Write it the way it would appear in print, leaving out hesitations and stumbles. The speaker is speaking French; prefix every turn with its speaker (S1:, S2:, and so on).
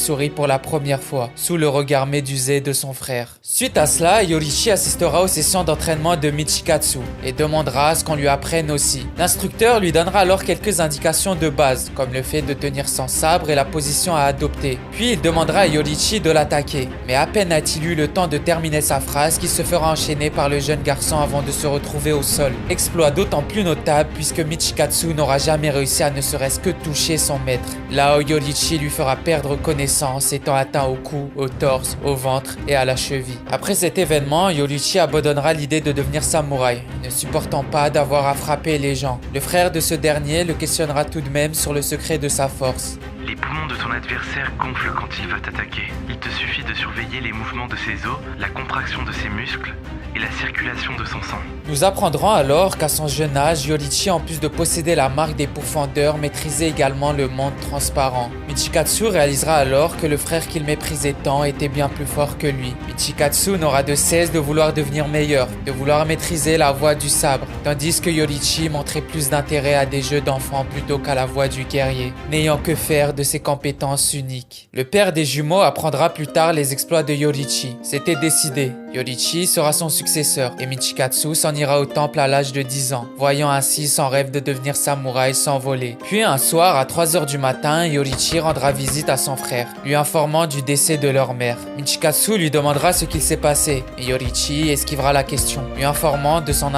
S1: sourit pour la première fois, sous le regard médusé de son frère. Suite à cela, Yorichi assistera aux sessions d'entraînement de Michikatsu et demandera à ce qu'on lui apprenne aussi. L'instructeur lui donnera alors quelques indications de base, comme le fait de tenir son sabre et la position à adopter. Puis il demandera à Yorichi de l'attaquer. Mais à peine a-t-il eu le temps de terminer sa phrase qu'il se fera enchaîner par le jeune garçon avant de se retrouver au sol. Exploit d'autant plus notable puisque Michikatsu n'aura jamais réussi à ne serait-ce que toucher son maître. Là où Yorichi lui fera perdre connaissance, étant atteint au cou, au torse, au ventre et à la cheville. Après cet événement, Yorichi abandonnera l'idée de devenir samouraï, ne supportant pas d'avoir à frapper les gens. Le frère de ce dernier le questionnera tout de même sur le secret de sa force.
S2: Les poumons de ton adversaire gonflent quand il va t'attaquer. Il te suffit de surveiller les mouvements de ses os, la contraction de ses muscles et la circulation de son sang.
S1: Nous apprendrons alors qu'à son jeune âge, Yorichi, en plus de posséder la marque des pourfendeurs, maîtrisait également le monde transparent. Michikatsu réalisera alors que le frère qu'il méprisait tant était bien plus fort que lui. Michikatsu n'aura de cesse de vouloir devenir meilleur, de vouloir maîtriser la voie du sabre, tandis que Yorichi montrait plus d'intérêt à des jeux d'enfants plutôt qu'à la voie du guerrier, n'ayant que faire de ses compétences uniques. Le père des jumeaux apprendra plus tard les exploits de Yorichi. C'était décidé. Yorichi sera son successeur et Michikatsu s'en ira au temple à l'âge de 10 ans, voyant ainsi son rêve de devenir samouraï s'envoler. Puis un soir à 3 h du matin, Yorichi rendra visite à son frère, lui informant du décès de leur mère. Michikatsu lui demandera ce qu'il s'est passé et Yorichi esquivera la question, lui informant de son